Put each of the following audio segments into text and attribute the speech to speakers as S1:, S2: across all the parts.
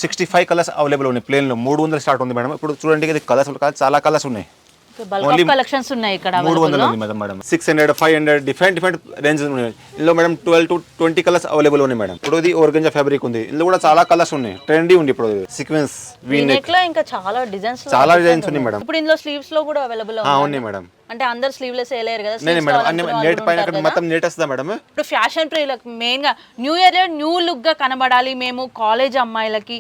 S1: 65 colours available ఉన్నాయి. ప్లేన్లో 300 start ఉంది మేడం. ఇప్పుడు చూడండి ఇది కలర్స్ చాలా కలర్స్ ఉన్నాయి.
S2: బల్క్ కలెక్షన్స్ ఉన్నాయి ఇక్కడ
S1: 300 ఉంది మేడం. 600 500 డిఫరెంట్ రేంజెస్ ఉన్నాయి. ఇందులో మేడం 12 to 20 కలర్స్ అవైలబుల్ ఉన్నాయి మేడం. ఇప్పుడు ఇది ఆర్గంజా ఫ్యాబ్రిక్ ఉంది. ఇందులో కూడా చాలా కలర్స్ ఉన్నాయి. ట్రెండీ ఉంది ఇప్పుడు సీక్వెన్స్
S2: వీనెక్ లో ఇంకా చాలా డిజైన్స్
S1: ఉన్నాయి మేడం.
S2: ఇప్పుడు ఇందులో స్లీవ్స్ లో కూడా అవైలబుల్
S1: ఉన్నాయి మేడం.
S2: అంటే అందరు స్లీవ్లెస్ వేయలేరు కదా.
S1: నేను మేడం అన్ని నెట్ పైన మొత్తం నెట్ వస్తుందా మేడం.
S2: ఇప్పుడు ఫ్యాషన్ ప్రియులకు మెయిన్ గా న్యూ ఇయర్ లో న్యూ లుక్ గా కనబడాలి. మేము కాలేజ్ అమ్మాయిలకి,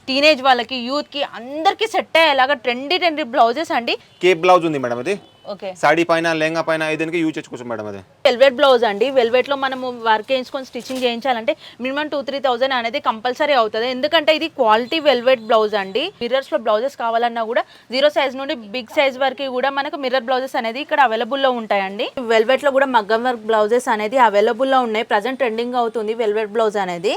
S2: టీనేజ్ వాళ్ళకి, యూత్ కి అందరికి సెట్ అయ్యేలాగా ట్రెండీ బ్లౌజెస్ అండి.
S1: కేప్ బ్లౌజ్ ఉంది మేడం. అది
S2: ఓకే
S1: సాడీ పైన లెహంగా పైన ఐదుకి యూజ్ చేసుకోవచ్చు మేడం. అది
S2: వెల్వెట్ బ్లౌజ్ అండి. వెల్వెట్ లో మనము వర్క్ వేయించుకొని స్టిచ్చింగ్ చేయించాలంటే మినిమం 2-3,000 అనేది కంపల్సరీ అవుతుంది. ఎందుకంటే ఇది క్వాలిటీ వెల్వెట్ బ్లౌజ్ అండి. మిర్రర్స్ లో బ్లౌజెస్ కావాలన్నా కూడా 0 సైజ్ నుండి బిగ్ సైజ్ వరకు కూడా మనకు మిర్రర్ బ్లౌజెస్ అనేది ఇక్కడ అవైలబుల్ లో ఉంటాయండి. వెల్వెట్ లో కూడా మగ్గం వర్క్ బ్లౌజెస్ అనేది అవైలబుల్ లో ఉన్నాయి. ప్రజెంట్ ట్రెండింగ్ అవుతుంది వెల్వెట్ బ్లౌజ్ అనేది.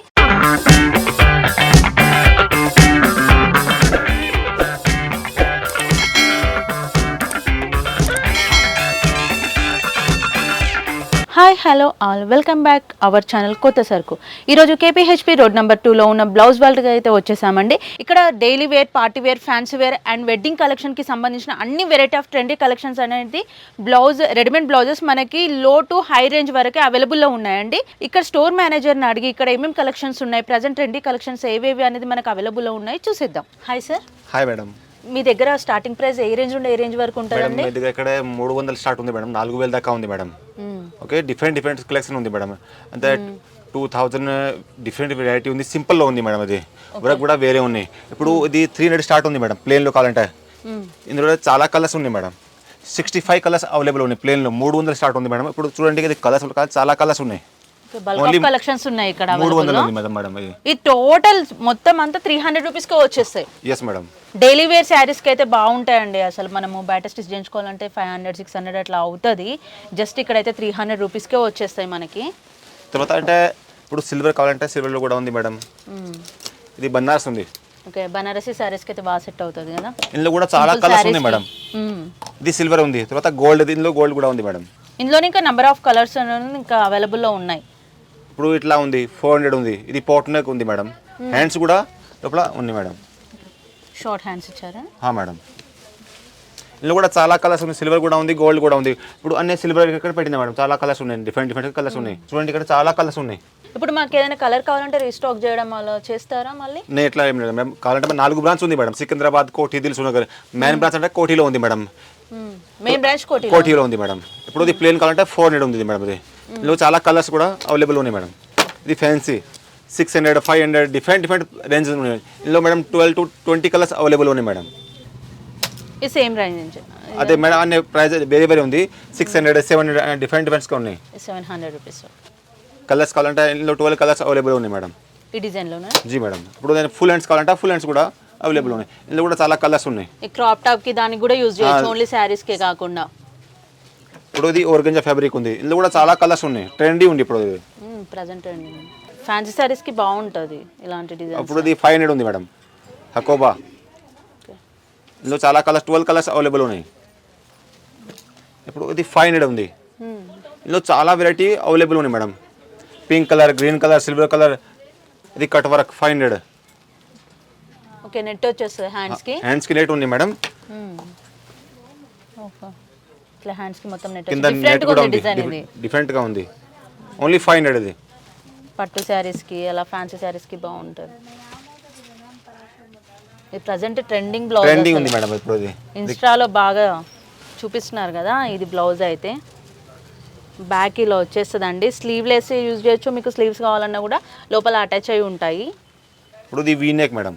S2: Hi hello all, welcome back our channel కొత్త సరుకు. ఈరోజు కేపీహెచ్పి రోడ్ నెంబర్ 2లో ఉన్న బ్లౌజ్ వరల్డ్కి అయితే వచ్చేసామండి. ఇక్కడ daily wear, party wear, fancy wear and wedding కలెక్షన్కి సంబంధించిన అన్ని వెరైటీ ఆఫ్ ట్రెండీ కలెక్షన్స్ అనేది రెడీమేడ్ బ్లౌజెస్ మనకి లో టు హై రేంజ్ వరకు అవైలబుల్లో ఉన్నాయండి. ఇక్కడ స్టోర్ మేనేజర్ని అడిగి ఇక్కడ ఏమేమి కలెక్షన్స్ ఉన్నాయి, ప్రజెంట్ ట్రెండీ కలెక్షన్స్ ఏవేవి అనేది మనకు అవైలబుల్లో ఉన్నాయి చూసేద్దాం. Hi sir.
S1: Hi madam.
S2: మీ దగ్గర స్టార్టింగ్ ప్రైస్ ఏ రేంజ్ నుండి ఏ రేంజ్ వరకు ఉంటుందండి?
S1: మీ దగ్గర ఇక్కడ 300 స్టార్ట్ ఉంది మేడం. 4,000 దాకా ఉంది మేడం. ఓకే, డిఫరెంట్ కలెక్షన్ ఉంది మేడం. అంటే 2000 డిఫరెంట్ వెరైటీ ఉంది. సింపుల్లో ఉంది మేడం. అది వర్క్ కూడా వేరే ఉన్నాయి. ఇప్పుడు ఇది 300 స్టార్ట్ ఉంది మేడం. ప్లేన్లో కావాలంటే ఇందులో చాలా కలర్స్ ఉన్నాయి మేడం. 65 కలర్స్ అవైలబుల్ ఉన్నాయి. ప్లేన్లో 300 స్టార్ట్ ఉంది మేడం. ఇప్పుడు చూడండి ఇది కలర్స్ చాలా కలర్స్ ఉన్నాయి.
S2: కలెక్షన్స్ ఉన్నాయి ఇక్కడ.
S1: 300 ఉంది మేడం.
S2: ఈ టోటల్ మొత్తం అంతా 300 రూపీస్కి వచ్చేస్తాయి.
S1: Yes madam.
S2: డైలీ వేర్ శారీస్కి అయితే బాగుంటాయండి. అసలు మనము బయట స్టిచ్ చేయించుకోవాలంటే 500-600 అట్లా అవుతుంది. జస్ట్ ఇక్కడైతే 300 రూపీస్కే వచ్చేస్తాయి మనకి.
S1: తర్వాత అంటే ఇప్పుడు సిల్వర్ కావాలంటే సిల్వర్లో కూడా ఉంది మేడం. ఇది బనారస్ ఉంది.
S2: ఓకే, బనారసీ శారీస్కి అయితే బాగా సెట్ అవుతుంది కదా.
S1: ఇందులో కూడా చాలా కలర్స్ ఉన్నాయి మేడం. ఇది సిల్వర్ ఉంది. తర్వాత గోల్డ్, ఇందులో గోల్డ్ కూడా ఉంది మేడం.
S2: ఇందులో ఇంకా నెంబర్ ఆఫ్ కలర్స్ ఇంకా అవైలబుల్లో ఉన్నాయి.
S1: ఇప్పుడు ఇట్లా ఉంది 400 ఉంది. ఇది పోట్ నెక్ ఉంది మేడం. హ్యాండ్స్ కూడా లోపల ఉంది మేడం.
S2: షార్ట్ హ్యాండ్స్ ఇచ్చారా?
S1: మేడం. ఇందులో కూడా చాలా కలర్స్ ఉన్నాయి. సిల్వర్ కూడా ఉంది, గోల్డ్ కూడా ఉంది. ఇప్పుడు అన్ని సిల్వర్ ఇక్కడ పెట్టింది మేడం. చాలా కలర్స్ ఉన్నాయి. డిఫరెంట్ కలర్స్ ఉన్నాయి. చూడండి ఇక్కడ చాలా కలర్స్ ఉన్నాయి.
S2: ఇప్పుడు మాకు ఏదైనా కలర్ కావాలంటే రీస్టాక్ చేయడం అలా చేస్తారా మళ్ళీ?
S1: నేను ఇట్లా ఏం లేదు మేడం. కావాలంటే 4 బ్రాంచ్ ఉంది madam. Secunderabad, Koti, Dilsukhnagar. Main branch అంటే కోఠిలో ఉంది మేడం.
S2: మెయిన్ బ్రాంచ్
S1: కోఠిలో ఉంది మేడం. ఇప్పుడు ఇది ప్లేన్ కావాలంటే 400 ఉంది మేడం. ఇది ఇందులో చాలా కలర్స్ కూడా అవైలబుల్ ఉన్నాయి మేడం. ఇది ఫ్యాన్సీ 600 500 డిఫరెంట్ రేంజెస్ ఉన్నాయి. ఇందులో మేడం 12 to 20 కలర్స్ అవైలబుల్ ఉన్నాయి మేడం.
S2: ఈ సేమ్ రేంజ్
S1: అదే మేడం. అన్ని ప్రైస్ వేరే ఉంది. 600 700 డిఫరెంట్గా ఉన్నాయి.
S2: 700 రూపీస్.
S1: కలర్స్ కావాలంటే ఇందులో 12 కలర్స్ అవైలబుల్ ఉన్నాయి మేడం.
S2: ఈ డిజైన్లోనే
S1: జీ మేడం. ఇప్పుడు నేను ఫుల్ హ్యాండ్స్ కావాలంటే ఫుల్ హ్యాండ్స్ కూడా అవైలబుల్ ఉన్నాయి. ఇందులో కూడా చాలా కలర్స్ ఉన్నాయి.
S2: ఈ క్రాప్ టాప్ కి దానికి కూడా యూజ్ చేయొచ్చు, ఓన్లీ సారీస్ కే కాకుండా.
S1: ఇప్పుడు ఇది ఆర్గంజా ఫ్యాబ్రిక్ ఉంది. ఇందులో కూడా చాలా కలర్స్ ఉన్నాయి. ట్రెండీ ఉంది ఇప్పుడు. ఇది
S2: ప్రెజెంట్ ట్రెండింగ్. ఫ్యాన్సీ సారీస్ కి బాగుంటుంది ఇలాంటి డిజైన్.
S1: ఇప్పుడు ఇది 500 ఉంది మేడం. హకోబా. ఇందులో చాలా కలర్స్ 12 కలర్స్ అవైలబుల్ ఉన్నాయి. ఇప్పుడు ఇది 500 ఉంది. ఇందులో చాలా వెరైటీ అవైలబుల్ ఉన్నాయి madam. Pink colour, green colour, silver colour. ఇది కట్ వర్క్ 500.
S2: ఓకే, నెట్ వచ్చేస్తుంది హ్యాండ్స్ కి
S1: నెట్ ఉంది మేడం.
S2: ఓకే, ఇట్లా హ్యాండ్స్ కి మొత్తం నెట్.
S1: కింద నెట్ కూడా ఉంది. డిఫరెంట్ గా ఉంది. ఓన్లీ 500 ఇది.
S2: పట్టు సారీస్ కి అలా ఫ్యాన్సీ సారీస్ కి బాగుంటుంది. ఇది ప్రెజెంట్ ట్రెండింగ్
S1: ఉంది మేడం. ఇప్పుడు ఇది
S2: ఇన్స్టాలో బాగా చూపిస్తున్నారు కదా. ఇది బ్లౌజ్ అయితే బ్యాక్ ఇలా వచ్చేస్తుందండి. స్లీవ్లెస్ యూజ్ చేయొచ్చు. మీకు స్లీవ్స్ కావాలన్నా కూడా లోపల అటాచ్ అయి ఉంటాయి.
S1: ఇప్పుడు ఇది వీనెక్ మేడం.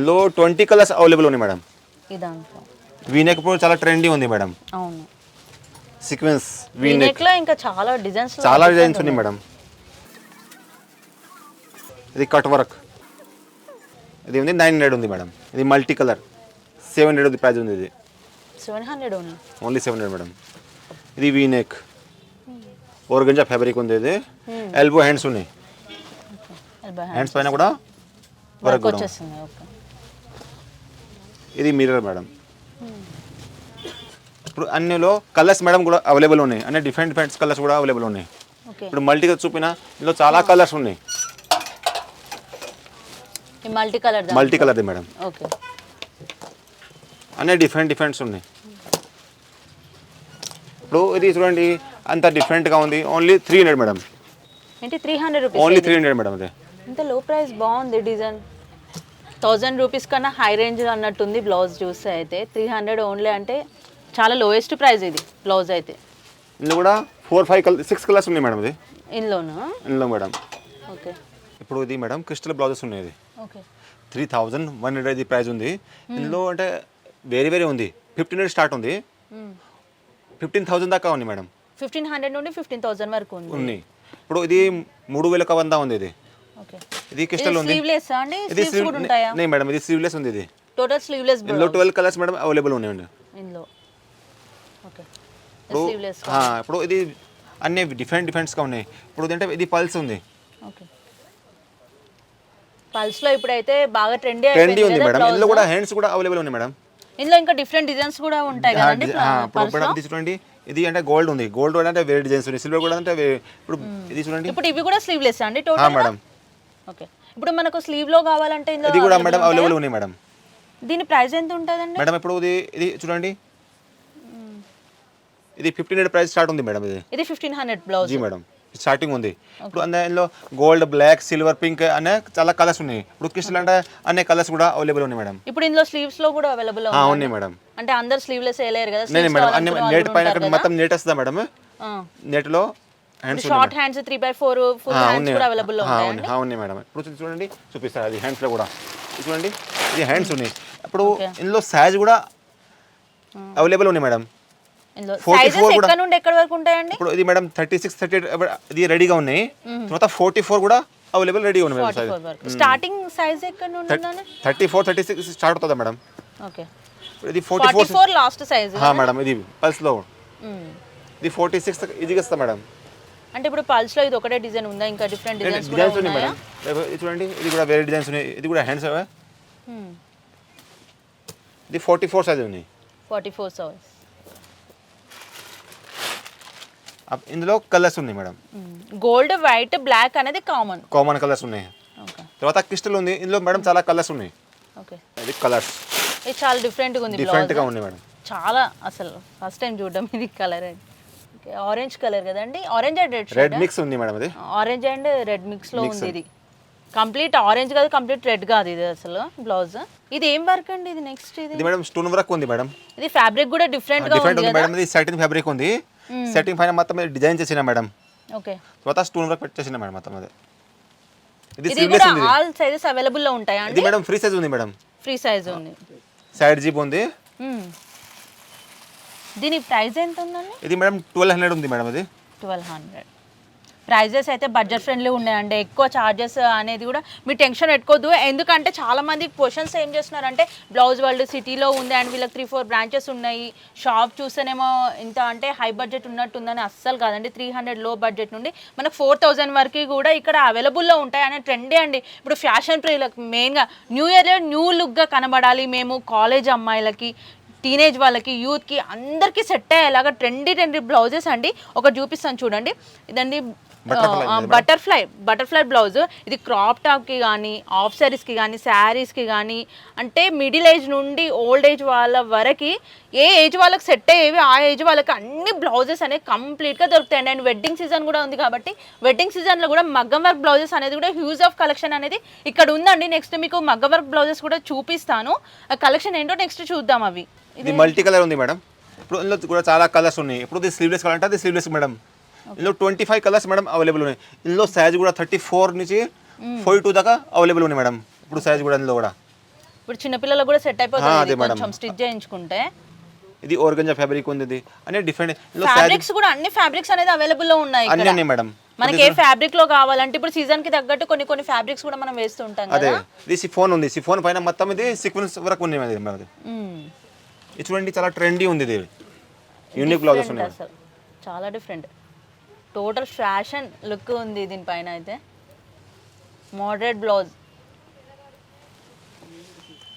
S1: లో 20 కలర్స్ అవైలబుల్ ఉన్నాయి మేడం.
S2: ఇదంతా
S1: వీనెక్ ఇప్పుడు చాలా ట్రెండీ ఉంది మేడం.
S2: అవును,
S1: సీక్వెన్స్
S2: వీనెక్ లో ఇంకా చాలా డిజైన్స్
S1: ఉన్నాయి మేడం. ఇది కట్ వర్క్. ఇది ఉంది 900 ఉంది మేడం. ఇది మల్టీ కలర్ 700 ఉంది. ప్రైస్ ఉంది. ఇది
S2: 700
S1: ఓన్లీ 700 మేడం. ఇది వీనెక్ ఆర్గంజా ఫ్యాబ్రిక్ ఉంది. ఇది ఎల్బో హ్యాండ్స్ ఉన్నాయి. హ్యాండ్స్ పైన కూడా వర్క్ వచ్చేస్తుంది. ఇది మిర్రర్ మేడం. ఇప్పుడు అన్నిలో కలర్స్ మేడం కూడా అవైలబుల్ ఉన్నాయి. అన్ని డిఫరెంట్ కలర్స్ కూడా అవైలబుల్ ఉన్నాయి. ఇప్పుడు మల్టీగా చూపిన ఇందులో చాలా కలర్స్ ఉన్నాయి.
S2: ఈ మల్టీ కలర్
S1: మల్టీ కలర్ది మేడం.
S2: ఓకే,
S1: అన్నీ డిఫరెంట్స్ ఉన్నాయి. ఇప్పుడు ఇది చూడండి అంత డిఫరెంట్గా ఉంది. Only 300 madam.
S2: ఏంటి 300 రూపీస్?
S1: Only 300 madam. అదే
S2: ఇంత లో ప్రైస్, బాగుంది డిజైన్. 1000 రూపీస్ కన్నా హై రేంజ్ అన్నట్టుంది బ్లౌజ్ చూస్తే. అయితే 300 ఓన్లీ అంటే చాలా లోయెస్ట్ ప్రైస్ ఇది బ్లౌజ్ అయితే.
S1: ఇందులో కూడా 6 కలర్స్ ఉన్నాయి మేడం. ఇది ఇందులో మేడం.
S2: ఓకే,
S1: ఇప్పుడు ఇది మేడం క్రిస్టల్ బ్లౌజెస్ ఉన్నాయి. ఇది
S2: ఓకే
S1: 3100 ఇది ప్రైస్ ఉంది. ఇందులో అంటే వేరే ఉంది. 1500 స్టార్ట్ ఉంది, 15,000 దాకా ఉంది మేడం.
S2: 1500 నుండి 15,000 వరకు ఉంది.
S1: ఇప్పుడు ఇది 3100 ఉంది. ఇది
S2: ఓకే,
S1: ఇది క్రిస్టల్ ఉంది.
S2: స్లీవ్లెస్ అండి?
S1: ఇది
S2: స్లీవ్స్ కూడా ఉంటాయా?
S1: నే మేడం, ఇది స్లీవ్లెస్ ఉంది. ఇది
S2: టోటల్ స్లీవ్లెస్
S1: ఇందులో 12 కలర్స్ మేడం అవైలబుల్ ఉన్నాయండి
S2: ఇందులో. ఓకే,
S1: ఇప్పుడు
S2: స్లీవ్లెస్.
S1: ఇప్పుడు ఇది అన్ని డిఫరెంట్స్గా ఉన్నాయి. ఇప్పుడు ఏంటంటే ఇది పల్స్ ఉంది.
S2: ఓకే, పల్స్ లో ఇప్పుడైతే బాగా ట్రెండీ
S1: ఉంది మేడం. ఇందులో కూడా హ్యాండ్స్ కూడా అవైలబుల్ ఉన్నాయి మేడం.
S2: ఇందులో ఇంకా డిఫరెంట్ డిజైన్స్ కూడా ఉంటాయి కదండి పల్స్ లో.
S1: ఇది చూడండి, ఇది అంటే గోల్డ్ ఉంది. గోల్డ్ అంటే వేరే డిజైన్స్ ఉన్నాయి. సిల్వర్ కూడా అంటే ఇప్పుడు ఇది చూడండి.
S2: ఇప్పుడు ఇవి కూడా స్లీవ్లెస్ అండి టోటల్
S1: మేడం.
S2: ఓకే, ఇప్పుడు మనకు స్లీవ్ లో కావాలంటే ఇందులో
S1: ఇది కూడా మేడం అవైలబుల్ ఉన్నాయి మేడం.
S2: దీని ప్రైస్ ఎంత ఉంటుందండి
S1: మేడం? ఇప్పుడు ఇది చూడండి, ఇది 1500 ప్రైస్ స్టార్ట్ ఉంది మేడం.
S2: ఇది 1500 బ్లౌజ్.
S1: జీ మేడం, స్టార్టింగ్ ఉంది. ఇప్పుడు అందులో గోల్డ్, బ్లాక్, సిల్వర్, పింక్ అనే చాలా కలర్స్ ఉన్నాయి. ఇప్పుడు క్రిస్టల్ అంటే అనే కలర్స్ కూడా అవైలబుల్ ఉన్నాయి మేడం.
S2: ఇప్పుడు ఇందులో స్లీవ్స్ లో కూడా అవైలబుల్
S1: ఉన్నాయి మేడం.
S2: అంటే అందరు స్లీవ్లెస్ వేయలేరు కదా.
S1: నేను మేడం అన్ని నెట్ పైన మొత్తం నెట్ వస్తుందా మేడం? నెట్ లో hands
S2: short hands 3/4 full hands కూడా అవైలబుల్ ఉంటాయండి.
S1: ఉన్నాయి మేడం. ఇప్పుడు చూడండి, చూపిస్తారు అది హ్యాండ్స్ లో కూడా. చూడండి, ఇది హ్యాండ్స్ ఉన్నాయి. ఇప్పుడు ఇందులో సైజ్ కూడా అవైలబుల్ ఉన్నాయి మేడం.
S2: ఇందులో సైజెస్ ఎక్కడ నుండి ఎక్కడ వరకు ఉంటాయండి?
S1: ఇప్పుడు ఇది మేడం 36, 38 ఇది రెడీగా ఉన్నాయి. తర్వాత 44 కూడా అవైలబుల్ రెడీగా ఉన్నాయి మేడం.
S2: స్టార్టింగ్ సైజ్ ఎక్కడ నుండి ఉందండి?
S1: 34, 36 స్టార్ట్ అవుతుందా మేడం?
S2: ఓకే,
S1: ఇది 44
S2: లాస్ట్ సైజ్
S1: మేడం. ఇది పల్స్ లో ఇది 46 ఇది వస్తా మేడం.
S2: అంటే ఇప్పుడు పల్స్ లో ఇది ఒకటే డిజైన్ ఉందా? ఇంకా డిఫరెంట్ డిజైన్స్
S1: ఉన్నాయి మేడం. ఇది చూడండి, ఇది కూడా వేరే డిజైన్స్ ఉన్నాయి. ఇది కూడా హ్యాండ్స్ ఇది 44 సైజ్ ఉంది.
S2: 44 సైజ్.
S1: ఇందులో కలర్స్ ఉన్నాయి మేడం.
S2: గోల్డ్, వైట్, బ్లాక్ అనేది కామన్
S1: కలర్స్ ఉన్నాయి. తర్వాత క్రిస్టల్ ఉంది. ఇందులో మేడం చాలా కలర్స్ ఉన్నాయి.
S2: ఓకే,
S1: ఇది కలర్స్
S2: ఇది చాలా డిఫరెంట్ గా ఉంది.
S1: డిఫరెంట్ గా ఉంది మేడం.
S2: చాలా అసలు ఫస్ట్ టైం చూడడం ఇది కలర్. ఓకే, ఆరెంజ్ కలర్ కదండి? ఆరెంజ్ అండ్
S1: రెడ్ మిక్స్ ఉంది మేడం. ఇది
S2: ఆరెంజ్ అండ్ రెడ్ మిక్స్ లో ఉంది. ఇది కంప్లీట్ ఆరెంజ్ కాదు, కంప్లీట్ రెడ్ కాదు ఇది అసలు బ్లౌజ్. ఇది ఏం వర్క్ అండి? ఇది నెక్స్ట్ ఇది
S1: మేడం స్టోన్ వర్క్ ఉంది మేడం.
S2: ఇది ఫ్యాబ్రిక్ కూడా డిఫరెంట్ గా ఉంది కదా
S1: మేడం. ఇది సాటిన్ ఫ్యాబ్రిక్ ఉంది. సెట్టింగ్ పైన మొత్తం డిజైన్ చేసిన మేడం.
S2: ఓకే,
S1: తర్వాత స్టోన్ వర్క్ పెట్టేసిన మేడం మొత్తం. అదే
S2: ఇది కూడా ఆల్ సైజెస్ అవైలబుల్ లో ఉంటాయా అండి?
S1: ఇది మేడం ఫ్రీ సైజ్ ఉంది మేడం.
S2: ఫ్రీ సైజ్ ఉంది.
S1: సైడ్ జిప్ ఉంది.
S2: దీని ప్రైస్ ఎంత ఉందండి?
S1: ఇది మేడం 1200 ఉంది మేడం. ఇది
S2: 1200. ప్రైజెస్ అయితే బడ్జెట్ ఫ్రెండ్లీ ఉన్నాయండి. ఎక్కువ చార్జెస్ అనేది కూడా మీరు టెన్షన్ పెట్టుకోవద్దు. ఎందుకంటే చాలామంది క్వశ్చన్స్ ఏం చేస్తున్నారంటే బ్లౌజ్ వరల్డ్ సిటీలో ఉంది అండ్ వీళ్ళకి 3-4 బ్రాంచెస్ ఉన్నాయి, షాప్ చూస్తేనేమో ఇంత అంటే హై బడ్జెట్ ఉన్నట్టుందని. అస్సలు కాదండి. 300 లో బడ్జెట్ నుండి మనకు 4000 వరకు కూడా ఇక్కడ అవైలబుల్లో ఉంటాయి అనే ట్రెండే అండి. ఇప్పుడు ఫ్యాషన్ ప్రియులకు మెయిన్గా న్యూ ఇయర్లో న్యూ లుక్గా కనబడాలి. మేము కాలేజ్ అమ్మాయిలకి, టీనేజ్ వాళ్ళకి, యూత్కి అందరికీ సెట్ అయ్యేలాగా ట్రెండీ బ్లౌజెస్ అండి. ఒకటి చూపిస్తాను చూడండి. ఇదండి బటర్ఫ్లై బ్లౌజ్. ఇది క్రాప్ టాప్కి కానీ, ఆఫ్ శారీస్కి కానీ, శారీస్కి కానీ, అంటే మిడిల్ ఏజ్ నుండి ఓల్డ్ ఏజ్ వాళ్ళ వరకు ఏ ఏజ్ వాళ్ళకి సెట్ అయ్యేవి ఆ ఏజ్ వాళ్ళకి అన్ని బ్లౌజెస్ అనేవి కంప్లీట్గా దొరుకుతాయండి. అండ్ వెడ్డింగ్ సీజన్ కూడా ఉంది కాబట్టి వెడ్డింగ్ సీజన్లో కూడా మగ్గం వర్క్ బ్లౌజెస్ అనేది కూడా హ్యూజ్ ఆఫ్ కలెక్షన్ అనేది ఇక్కడ ఉందండి. నెక్స్ట్ మీకు మగ్గం వర్క్ బ్లౌజెస్ కూడా చూపిస్తాను. ఆ కలెక్షన్ ఏంటో నెక్స్ట్ చూద్దాం. అవి
S1: ఇది మల్టీ కలర్ ఉంది మేడం. ఇప్పుడు ఇందులో కూడా చాలా కలర్స్ ఉన్నాయి. ఇప్పుడు ఇది స్లీవ్లెస్ కలర్ అంటే అది స్లీవ్లెస్ మేడం. ఇందులో 25 కలర్స్ మేడం అవైలబుల్ ఉన్నాయి. ఇందులో సైజ్ కూడా 34 నుంచి 42 దాకా అవైలబుల్ ఉన్నాయి మేడం. ఇప్పుడు సైజ్ కూడా ఇందులో కూడా
S2: ఇప్పుడు చిన్నపిల్లలకు కూడా సెట్ అయిపోతుంది కొంచెం స్టిచ్ చేయించుకుంటే.
S1: ఇది ఆర్గంజా ఫ్యాబ్రిక్ ఉంది. ఇది అనే డిఫరెంట్
S2: ఫ్యాబ్రిక్స్ కూడా అన్ని ఫ్యాబ్రిక్స్ అనేది అవైలబుల్ లో ఉన్నాయి
S1: అన్ని ఉన్నాయి మేడం.
S2: మనకి ఏ ఫ్యాబ్రిక్ లో కావాలంటే ఇప్పుడు సీజన్ కి తగ్గట్టు కొన్ని ఫ్యాబ్రిక్స్ కూడా మనం వేస్తూ ఉంటాం కదా.
S1: అదే ఇది సిఫోన్ ఉంది. సిఫోన్ పైన మొత్తం ఇది సీక్వెన్స్ వర్క్ ఉంది మేడం. ఇది చూడండి, చాలా ట్రెండీ ఉంది. ఇది యూనిక్ బ్లౌజెస్ ఉన్నాయి.
S2: అసలు చాలా డిఫరెంట్ టోటల్ ఫ్యాషన్ లుక్ ఉంది దీనిపైన. అయితే మోడరేట్ బ్లౌజ్.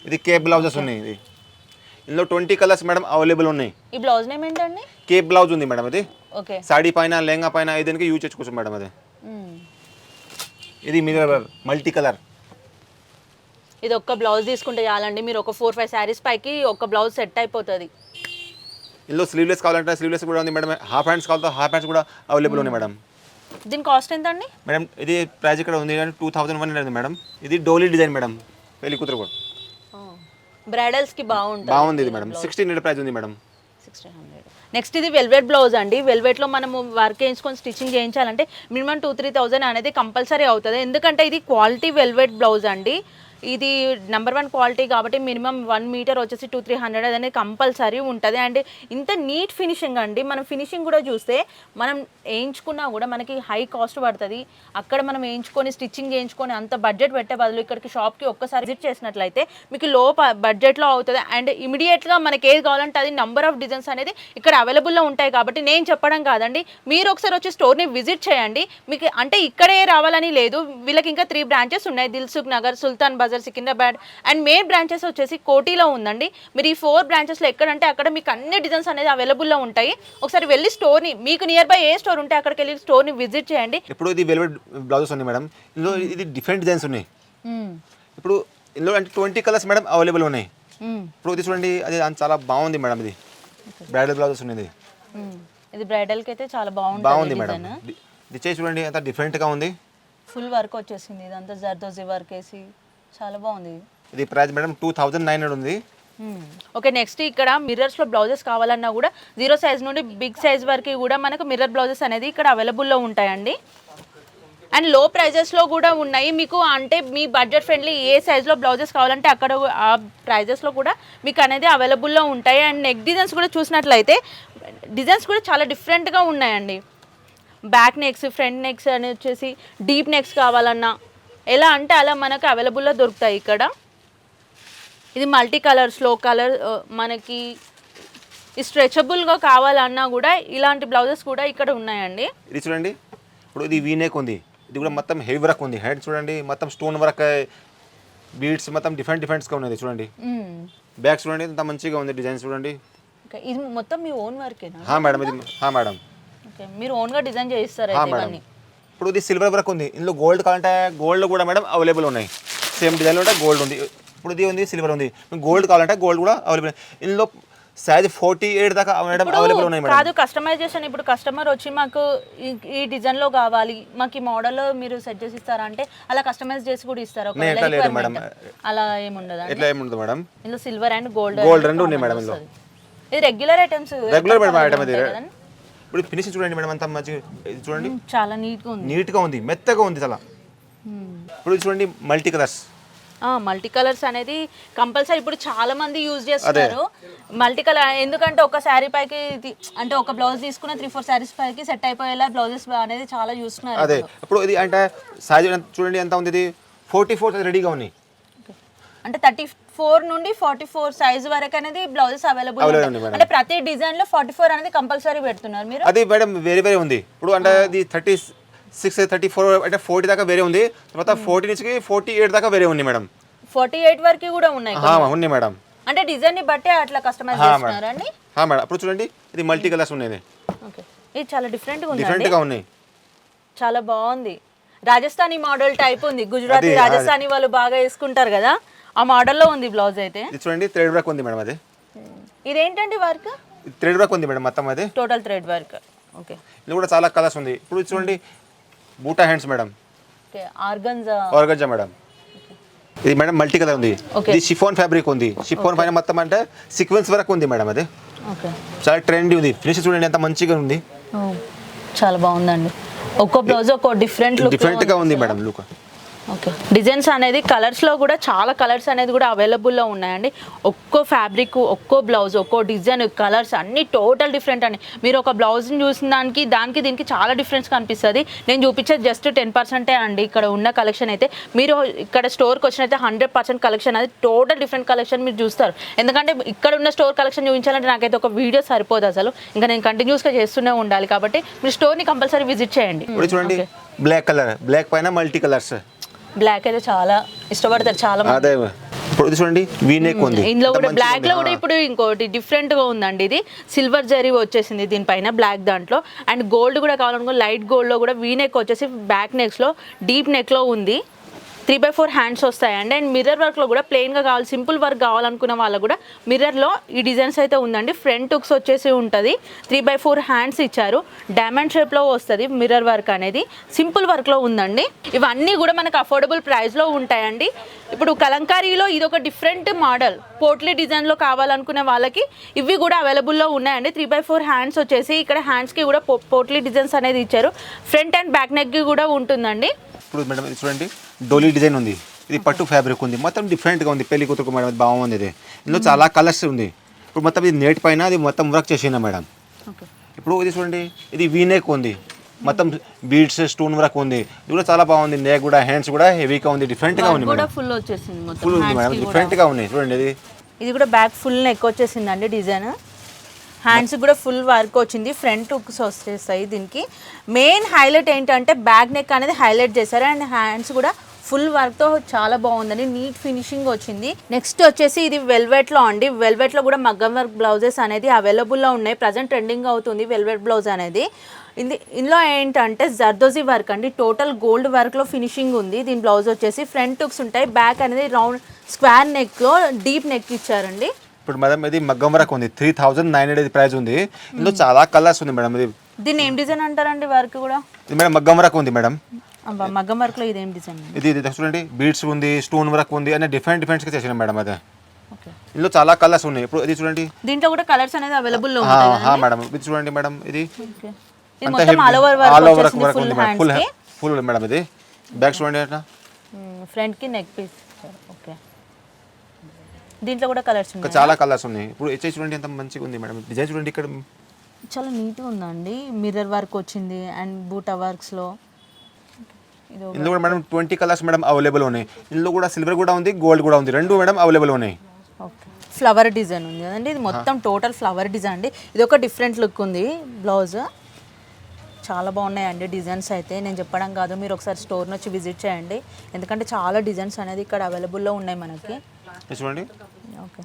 S1: ఇది కేప్ బ్లౌజెస్ ఉన్నాయి. ఇది ఇందులో 20 కలర్స్ మేడం అవైలబుల్ ఉన్నాయి.
S2: ఈ బ్లౌజ్ నేమ్ ఏంటండి?
S1: కేప్ బ్లౌజ్ ఉంది మేడం. ఇది
S2: ఓకే,
S1: సాడీ పైన, లెహంగా పైన ఏదైనా యూజ్ చేసుకోవచ్చు మేడం. అది ఇది మిర్రర్ మల్టీ కలర్.
S2: ఇది ఒక్క బ్లౌజ్ తీసుకుంటే చాలండి, మీరు ఒక 4-5 శారీస్ పైకి ఒక బ్లౌజ్ సెట్ అయిపోతుంది.
S1: ఇందులో స్లీవ్లెస్ కావాలంటే స్లీవ్లెస్ కూడా ఉంది మేడం, హాఫ్ హ్యాండ్స్ కావాలంటే హాఫ్ హ్యాండ్స్ కూడా అవైలబుల్ ఉన్నాయి మేడం.
S2: దీని కాస్ట్ ఎంత అండి?
S1: మేడం ఇది ప్రైస్ ఇక్కడ ఉంది 2100 ఉంది మేడం. ఇది డోలీ డిజైన్ మేడం, పెళ్లి కూతురు కూడా
S2: బ్రైడల్స్కి
S1: బాగుంది ఇది మేడం. 1600 ప్రైస్ ఉంది మేడం.
S2: 1600. నెక్స్ట్ ఇది వెల్వెట్ బ్లౌజ్ అండి. వెల్వెట్లో మనము వర్క్ వేయించుకొని స్టిచ్చింగ్ చేయించాలంటే మినిమం 2-3 అనేది కంపల్సరీ అవుతుంది. ఎందుకంటే ఇది క్వాలిటీ వెల్వెట్ బ్లౌజ్ అండి. ఇది నెంబర్ 1 క్వాలిటీ కాబట్టి మినిమం 1 మీటర్ వచ్చేసి 200-300 అనేది కంపల్సరీ ఉంటుంది. అండ్ ఇంత నీట్ ఫినిషింగ్ అండి. మనం ఫినిషింగ్ కూడా చూస్తే మనం వేయించుకున్నా కూడా మనకి హై కాస్ట్ పడుతుంది. అక్కడ మనం వేయించుకొని స్టిచ్చింగ్ చేయించుకొని అంత బడ్జెట్ పెట్టే బదులు ఇక్కడికి షాప్కి ఒక్కసారి విజిట్ చేసినట్లయితే మీకు లో బడ్జెట్లో అవుతుంది. అండ్ ఇమీడియట్గా మనకి ఏది కావాలంటే అది నెంబర్ ఆఫ్ డిజైన్స్ అనేది ఇక్కడ అవైలబుల్లో ఉంటాయి. కాబట్టి నేను చెప్పడం కాదండి, మీరు ఒకసారి వచ్చి స్టోర్ని విజిట్ చేయండి. మీకు అంటే ఇక్కడే రావాలని లేదు, వీళ్ళకి ఇంకా 3 బ్రాంచెస్ ఉన్నాయి. Dilsukh Nagar, Sultan Bazar, Secunderabad and main branches వచ్చేసి కోటిలో ఉందండి. మీరు ఈ 4 బ్రాంచెస్లో ఎక్కడంటే అక్కడ మీకు అన్ని డిజైన్స్ అనేది అవైలబుల్లో ఉంటాయి. ఒకసారి వెళ్ళి స్టోర్ని, మీకు నియర్ బై ఏ స్టోర్ ఉంటే అక్కడికి వెళ్ళి స్టోర్ని విజిట్ చేయండి.
S1: ఇప్పుడు ఇది వెల్వెట్ బ్లౌజెస్ ఉన్నాయి మేడం. ఇందులో ఇది డిఫరెంట్ డిజైన్స్ ఉన్నాయి. ఇప్పుడు ఇందులో అంటే 20 కలర్స్ మేడం అవైలబుల్ ఉన్నాయి. ఇప్పుడు ఇది చూడండి, అది చాలా బాగుంది మేడం. ఇది బ్రైడల్ బ్లౌజెస్ ఉన్నది.
S2: ఇది బ్రైడల్కి అయితే చాలా
S1: బాగుంది మేడం. ఇది చేసి చూడండి, అంత డిఫరెంట్గా ఉంది.
S2: ఫుల్ వర్క్ వచ్చేసింది, ఇదంతా జర్దోజీ వర్క్ వేసి చాలా బాగుంది.
S1: ఇది ప్రైస్ మేడం 2900 ఉంది.
S2: ఓకే, నెక్స్ట్ ఇక్కడ మిర్రర్స్లో బ్లౌజెస్ కావాలన్నా కూడా 0 సైజ్ నుండి బిగ్ సైజ్ వరకు కూడా మనకు మిర్రర్ బ్లౌజెస్ అనేది ఇక్కడ అవైలబుల్లో ఉంటాయండి. అండ్ లో ప్రైజెస్లో కూడా ఉన్నాయి. మీకు అంటే మీ బడ్జెట్ ఫ్రెండ్లీ ఏ సైజ్లో బ్లౌజెస్ కావాలంటే అక్కడ ఆ ప్రైజెస్లో కూడా మీకు అనేది అవైలబుల్లో ఉంటాయి. అండ్ నెక్ డిజైన్స్ కూడా చూసినట్లయితే డిజైన్స్ కూడా చాలా డిఫరెంట్గా ఉన్నాయండి. బ్యాక్ నెక్స్, ఫ్రంట్ నెక్స్ అని వచ్చేసి డీప్ నెక్స్ కావాలన్నా ఎలా అంటే అలా మనకు అవైలబుల్లో దొరుకుతాయి ఇక్కడ. ఇది మల్టీ కలర్స్లో మనకి స్ట్రెచబుల్గా కావాలన్నా కూడా ఇలాంటి బ్లౌజెస్ కూడా ఇక్కడ ఉన్నాయండి.
S1: ఇది చూడండి, ఇప్పుడు ఇది వీనేక్ ఉంది. ఇది కూడా మొత్తం హెవీ వర్క్ ఉంది. హెడ్ చూడండి, మొత్తం స్టోన్ వర్క్, బీడ్స్ మొత్తం డిఫరెంట్గా ఉన్నది. చూడండి బ్యాక్ చూడండి, అంత మంచిగా ఉంది. డిజైన్ చూడండి.
S2: ఇది మొత్తం మీ ఓన్ వర్కేనా?
S1: మేడం ఇది మేడం.
S2: ఓకే, మీరు ఓన్గా డిజైన్ చేయిస్తారు
S1: మేడం. ఇప్పుడు ఇది సిల్వర్ వర్క్ ఉంది. ఇందులో గోల్డ్ కావాలంటే గోల్డ్ కూడా మేడం అవైలబుల్ ఉన్నాయి. సేమ్ డిజైన్లో ఉంటే గోల్డ్ ఉంది. ఇప్పుడు ఇది ఉంది, సిల్వర్ ఉంది. గోల్డ్ కావాలంటే గోల్డ్ కూడా అవైలబుల్. ఇందులో సైజ్ 48 దాకా మేడం అవైలబుల్ ఉన్నాయి మేడం.
S2: కాదు, కస్టమైజేషన్ ఇప్పుడు కస్టమర్ వచ్చి మాకు ఈ డిజైన్లో కావాలి, మాకు ఈ మోడల్లో మీరు సెట్ చేసి ఇస్తారా అంటే అలా కస్టమైజ్ చేసి కూడా ఇస్తారు. అలా ఏముండదు.
S1: ఎట్లా ఏముండదు మేడం.
S2: ఇందులో సిల్వర్ అండ్ గోల్డ్
S1: రెండు ఉన్నాయి మేడం. ఇందులో
S2: ఇది regular items.
S1: Regular madam item ఇది. ఇప్పుడు ఫినిషింగ్ చూడండి మేడం, అంతా మంచిగా చూడండి,
S2: చాలా నీట్గా
S1: ఉంది, మెత్తగా ఉంది చాలా. ఇప్పుడు చూడండి మల్టీ కలర్స్.
S2: మల్టీ కలర్స్ అనేది కంపల్సరీ ఇప్పుడు చాలా మంది యూజ్ చేస్తున్నారు. మల్టీ కలర్ ఎందుకంటే ఒక శారీ పైకి అంటే ఒక బ్లౌజ్ తీసుకున్న 3-4 శారీస్ పైకి సెట్ అయిపోయేలా బ్లౌజెస్ అనేది చాలా చూస్తున్నారు.
S1: అదే ఇప్పుడు ఇది అంటే సైజ్ చూడండి ఎంత ఉంది. ఇది 44 రెడీగా ఉన్నాయి.
S2: అంటే 34 నుండి 44 సైజ్ వరకు అనేది బ్లౌజెస్ అవైలబుల్ ఉన్నాయి. అంటే ప్రతి డిజైన్ లో 44 అనేది కంపల్సరీ పెడుతున్నారు మీరు.
S1: అది మేడం వేరే ఉంది. ఇప్పుడు అంటే ఇది 36, 34 అంటే 40 దాకా వేరే ఉంది. తర్వాత 40 నుంచి 48 దాకా వేరే ఉంది మేడం.
S2: 48 వరకు కూడా ఉన్నాయి.
S1: ఉన్నాయి మేడం.
S2: అంటే డిజైన్ ని బట్టి అట్లా కస్టమైజ్ చేస్తున్నారు అండి.
S1: మేడం ఇప్పుడు చూడండి, ఇది మల్టీ కలర్స్ ఉన్నాయి.
S2: ఓకే, ఇది చాలా డిఫరెంట్
S1: గా ఉన్నాయి.
S2: చాలా బాగుంది. రాజస్థానీ మోడల్ టైప్ ఉంది. గుజరాతీ రాజస్థానీ వాళ్ళు బాగా వేసుకుంటారు కదా, ఆ మోడల్లో ఉంది బ్లౌజ్. అయితే
S1: ఇది చూడండి, థ్రెడ్ వర్క్ ఉంది మేడం. అది
S2: ఇదేంటండి వర్క్?
S1: థ్రెడ్ వర్క్ ఉంది మేడం మొత్తం. అది
S2: టోటల్ థ్రెడ్ వర్క్. ఓకే,
S1: ఇది కూడా చాలా కలర్స్ ఉంది. ఇప్పుడు చూడండి బూటా hands madam.
S2: Okay, organza
S1: madam. ఇది మేడం మల్టీ కలర్ ఉంది. ఇది షిఫాన్ ఫ్యాబ్రిక్ ఉంది. షిఫాన్ పైన మొత్తం అంటే సీక్వెన్స్ వర్క్ ఉంది మేడం. అది చాలా ట్రెండీ ఉంది. ఫినిష్ చూడండి ఎంత మంచిగా ఉంది.
S2: చాలా బాగుందండి. ఒక్కో బ్లౌజ్ ఒక్కో డిఫరెంట్
S1: గా ఉంది మేడం లుక్.
S2: ఓకే, డిజైన్స్ అనేది కలర్స్లో కూడా చాలా కలర్స్ అనేది కూడా అవైలబుల్లో ఉన్నాయండి. ఒక్కో ఫ్యాబ్రిక్, ఒక్కో బ్లౌజ్, ఒక్కో డిజైన్, కలర్స్ అన్నీ టోటల్ డిఫరెంట్ అండి. మీరు ఒక బ్లౌజ్ని చూసిన దానికి దీనికి చాలా డిఫరెన్స్ కనిపిస్తుంది. నేను చూపించేది జస్ట్ 10% అండి ఇక్కడ ఉన్న కలెక్షన్. అయితే మీరు ఇక్కడ స్టోర్కి వచ్చినైతే 100% కలెక్షన్ అది టోటల్ డిఫరెంట్ కలెక్షన్ మీరు చూస్తారు. ఎందుకంటే ఇక్కడ ఉన్న స్టోర్ కలెక్షన్ చూపించాలంటే నాకైతే ఒక వీడియో సరిపోదు అసలు. ఇంకా నేను కంటిన్యూస్గా చేస్తూనే ఉండాలి. కాబట్టి మీరు స్టోర్ని కంపల్సరీ విజిట్ చేయండి.
S1: చూడండి బ్లాక్ కలర్, బ్లాక్ పైన మల్టీ కలర్స్.
S2: బ్లాక్ అయితే చాలా ఇష్టపడతారు చాలా మంది.
S1: ఇప్పుడు చూడండి వీనెక్ ఉంది.
S2: ఇందులో కూడా బ్లాక్ లో కూడా ఇప్పుడు ఇంకోటి డిఫరెంట్ గా ఉందండి. ఇది సిల్వర్ జరీ వచ్చేసింది దీనిపైన బ్లాక్ దాంట్లో. అండ్ గోల్డ్ కూడా కావాలనుకో లైట్ గోల్డ్ లో కూడా వీనెక్ వచ్చేసి బ్యాక్ నెక్స్ లో డీప్ నెక్ లో ఉంది. 3/4 హ్యాండ్స్ వస్తాయండి. అండ్ మిర్రర్ వర్క్లో కూడా ప్లెయిన్గా కావాలి, సింపుల్ వర్క్ కావాలనుకున్న వాళ్ళకు కూడా మిర్రర్లో ఈ డిజైన్స్ అయితే ఉందండి. ఫ్రంట్ హుక్స్ వచ్చేసి ఉంటుంది, 3/4 హ్యాండ్స్ ఇచ్చారు, డైమండ్ షేప్లో వస్తుంది మిర్రర్ వర్క్ అనేది, సింపుల్ వర్క్లో ఉందండి. ఇవన్నీ కూడా మనకు అఫోర్డబుల్ ప్రైస్లో ఉంటాయండి. ఇప్పుడు కలంకారీలో ఇది ఒక డిఫరెంట్ మోడల్, పోట్లీ డిజైన్లో కావాలనుకునే వాళ్ళకి ఇవి కూడా అవైలబుల్లో ఉన్నాయండి. 3/4 హ్యాండ్స్ వచ్చేసి ఇక్కడ హ్యాండ్స్కి కూడా పోట్లీ డిజైన్స్ అనేది ఇచ్చారు, ఫ్రంట్ అండ్ బ్యాక్ నెక్కి కూడా ఉంటుందండి.
S1: ఇప్పుడు మేడం ఇది చూడండి, డోలీ డిజైన్ ఉంది, ఇది పట్టు ఫ్యాబ్రిక్ ఉంది, మొత్తం డిఫరెంట్గా ఉంది, పెళ్లి కూతురుకు మేడం బాగుంది. ఇది ఇందులో చాలా కలర్స్ ఉంది. ఇప్పుడు మొత్తం ఇది నెట్ పైన అది మొత్తం వర్క్ చేసిన మేడం. ఇప్పుడు ఇది చూడండి, ఇది వీనేక్ ఉంది, మొత్తం బీడ్స్ స్టోన్ వర్క్ ఉంది, ఇది కూడా చాలా బాగుంది. నెక్ కూడా హ్యాండ్స్ కూడా హెవీగా ఉంది, డిఫరెంట్గా ఉంది మేడం.
S2: ఫుల్ వచ్చేసింది,
S1: ఫుల్ ఉంది మేడం, డిఫరెంట్గా ఉంది చూడండి.
S2: ఇది కూడా బ్యాక్ ఫుల్ నెక్ వచ్చేసిందండి డిజైన్, హ్యాండ్స్ కూడా ఫుల్ వర్క్ వచ్చింది, ఫ్రంట్ హుక్స్ వచ్చేస్తాయి. దీనికి మెయిన్ హైలైట్ ఏంటంటే బ్యాక్ నెక్ అనేది హైలైట్ చేశారు, అండ్ హ్యాండ్స్ కూడా ఫుల్ వర్క్తో చాలా బాగుందండి, నీట్ ఫినిషింగ్ వచ్చింది. నెక్స్ట్ వచ్చేసి ఇది వెల్వెట్లో అండి, వెల్వెట్లో కూడా మగ్గం వర్క్ బ్లౌజెస్ అనేది అవైలబుల్లో ఉన్నాయి. ప్రజెంట్ ట్రెండింగ్ అవుతుంది వెల్వెట్ బ్లౌజ్ అనేది. ఇందులో ఏంటంటే జర్దోజీ వర్క్ అండి, టోటల్ గోల్డ్ వర్క్లో ఫినిషింగ్ ఉంది. దీని బ్లౌజ్ వచ్చేసి ఫ్రంట్ హుక్స్ ఉంటాయి, బ్యాక్ అనేది రౌండ్ స్క్వేర్ నెక్లో డీప్ నెక్ ఇచ్చారండి.
S1: ఇప్పుడు మేడం ఇది మగ్గం వర్క్ ఉంది, 3,900 ప్రైస్ ఉంది. ఇందులో చాలా కలర్స్ ఉంది మేడం. ఇది
S2: దీన్ని ఏం డిజైన్ అంటారండి వర్క్ కూడా?
S1: ఇది మేడం మగ్గం వర్క్ ఉంది మేడం.
S2: మగ్గం వర్క్ లో ఇదేం డిజైన్?
S1: ఇది చూడండి, బీడ్స్ ఉంది, స్టోన్ వర్క్ ఉంది, అనే డిఫరెంట్ గా చేసిన మేడం. అదే ఇందులో చాలా కలర్స్ ఉన్నాయి. ఇప్పుడు ఇది చూడండి,
S2: దీంట్లో కూడా కలర్స్ అనేది అవైలబుల్ లో
S1: ఉంటాయి మేడం. ఇది చూడండి మేడం, ఇది
S2: ఆల్ ఓవర్ వర్క్
S1: ఉంది మేడం, ఫుల్ మేడం. ఇది బ్యాక్ చూడండి, అట్లా
S2: ఫ్రంట్ కి నెక్ పీస్. ఓకే, దీంట్లో కూడా కలర్స్ ఉన్నాయి,
S1: చాలా కలర్స్ ఉన్నాయి. ఇప్పుడు హెచ్ చూడండి ఎంత మంచిగా ఉంది మేడం. డిజైన్ చూడండి, ఇక్కడ
S2: చాలా నీట్గా ఉందండి, మిర్రర్ వర్క్ వచ్చింది అండ్ బూటా వర్క్స్లో.
S1: ఇందులో కూడా మేడం 20 కలర్స్ మేడం అవైలబుల్ ఉన్నాయి. ఇందులో కూడా సిల్వర్ కూడా ఉంది, గోల్డ్ కూడా ఉంది, రెండు మేడం అవైలబుల్ ఉన్నాయి.
S2: ఓకే, ఫ్లవర్ డిజైన్ ఉంది కదండి, ఇది మొత్తం టోటల్ ఫ్లవర్ డిజైన్ అండి. ఇది ఒక డిఫరెంట్ లుక్ ఉంది బ్లౌజ్, చాలా బాగున్నాయండి డిజైన్స్ అయితే. నేను చెప్పడం కాదు, మీరు ఒకసారి స్టోర్ని వచ్చి విజిట్ చేయండి, ఎందుకంటే చాలా డిజైన్స్ అనేది ఇక్కడ అవైలబుల్లో ఉన్నాయి మనకి.
S1: చూడండి,
S2: ఓకే,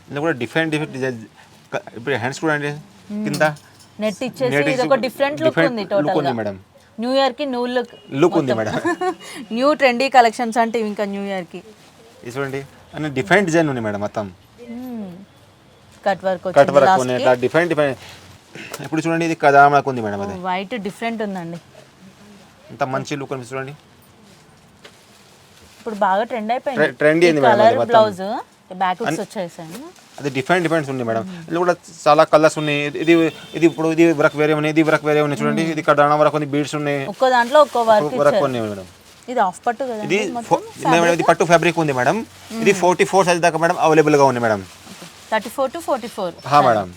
S1: ఇందులో కూడా డిఫరెంట్ డిజైన్. ఇప్పుడు హ్యాండ్స్ చూడండి, కింద
S2: నెట్ ఇచ్చేసి ఇది ఒక డిఫరెంట్ లుక్ ఉంది టోటల్
S1: మేడం.
S2: న్యూ ఇయర్ కి న్యూ
S1: లుక్ ఉంది మేడం.
S2: న్యూ ట్రెండీ కలెక్షన్స్ అంటే ఇంకా న్యూ ఇయర్ కి
S1: చూడండి, అన్ని డిఫరెంట్ డిజైన్ ఉంది మేడం. మొత్తం
S2: కట్ వర్క్
S1: ఉంది, ఇట్లా డిఫరెంట్. ఇప్పుడు చూడండి, ఇది కదామకు ఉంది మేడం. అది
S2: వైట్ డిఫరెంట్ ఉందండి,
S1: అంత మంచి లుక్ ఉంది చూడండి.
S2: ఇప్పుడు బాగా ట్రెండ్ అయిపోయింది,
S1: ట్రెండీ అయింది madam.
S2: Colour blouse back hooks వచ్చేసాయి,
S1: అది డిఫరెంట్ ఉంది మేడం. ఇందులో కూడా చాలా కలర్స్ ఉన్నాయి. ఇది ఇప్పుడు ఇది వర్క్ వేరే ఉన్నాయి, ఇది వర్క్ వేరే ఉన్నాయి చూడండి. ఇది కడానా వర్క్ ఉంది, బీడ్స్ ఉన్నాయి,
S2: ఒక్కో దాంట్లో ఒక్కో వర్క్
S1: ఉన్నాయి మేడం.
S2: ఇది ఆఫ్ పట్టు కదా,
S1: ఇది పట్టు ఫ్యాబ్రిక్ ఉంది మేడం. ఇది 44 సైజ్ దాకా మేడం అవైలబుల్ గా ఉంది మేడం.
S2: 34 to 44
S1: madam.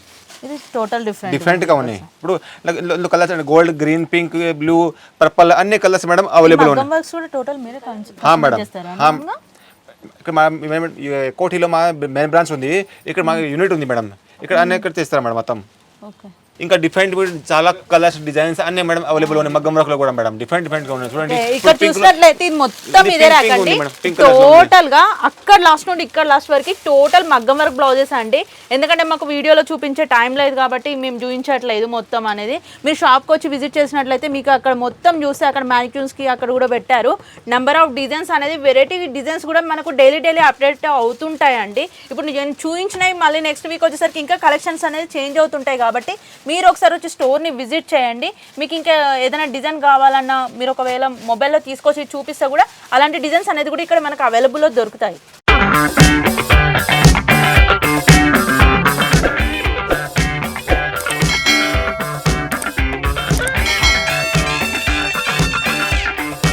S2: ఇది టోటల్
S1: డిఫరెంట్ గా ఉన్నాయి. ఇప్పుడు colours gold, green, pink, blue, purple అన్ని కలర్స్ మేడం అవైలబుల్ ఉన్నాయి.
S2: వర్క్స్ కూడా టోటల్ మీరే
S1: మేడం. ఇక్కడ మా కోటిలో మా మెయిన్ బ్రాంచ్ ఉంది, ఇక్కడ మా యూనిట్ ఉంది మేడం. ఇక్కడ అన్ని ఇక్కడ చేస్తారు మేడం మొత్తం. ఇంకా డిఫరెంట్ చాలా కలర్స్, డిజైన్స్ అన్ని మేడం అవైలబుల్ ఉన్నాయి. మగ్గం వర్క్ లో కూడా మేడం డిఫరెంట్ గా ఉన్నాయి చూడండి.
S2: ఇక్కడ చూసినట్లయితే ఇది మొత్తం ఇదే రాకండి, టోటల్ గా అక్కడ లాస్ట్ నుండి ఇక్కడ లాస్ట్ వరకు టోటల్ మగ్గం వర్క్ బ్లౌజెస్ అండి. ఎందుకంటే మాకు వీడియోలో చూపించే టైం లేదు కాబట్టి మేము చూపించట్లేదు మొత్తం అనేది. మీరు షాప్కి వచ్చి విజిట్ చేసినట్లయితే మీకు అక్కడ మొత్తం చూస్తే అక్కడ మ్యానిక్యూన్స్ కి అక్కడ కూడా పెట్టారు. నెంబర్ ఆఫ్ డిజైన్స్ అనేది, వెరైటీ డిజైన్స్ కూడా మనకు డైలీ అప్డేట్ అవుతుంటాయండి. ఇప్పుడు నేను చూపించినవి మళ్ళీ నెక్స్ట్ వీక్ వచ్చేసరికి ఇంకా కలెక్షన్స్ అనేది చేంజ్ అవుతుంటాయి కాబట్టి మీరు ఒకసారి వచ్చి స్టోర్ని విజిట్ చేయండి. మీకు ఇంకా ఏదైనా డిజైన్ కావాలన్నా మీరు ఒకవేళ మొబైల్లో తీసుకొచ్చి చూపిస్తే కూడా అలాంటి డిజైన్స్ అనేది కూడా ఇక్కడ మనకు అవైలబుల్లో దొరుకుతాయి.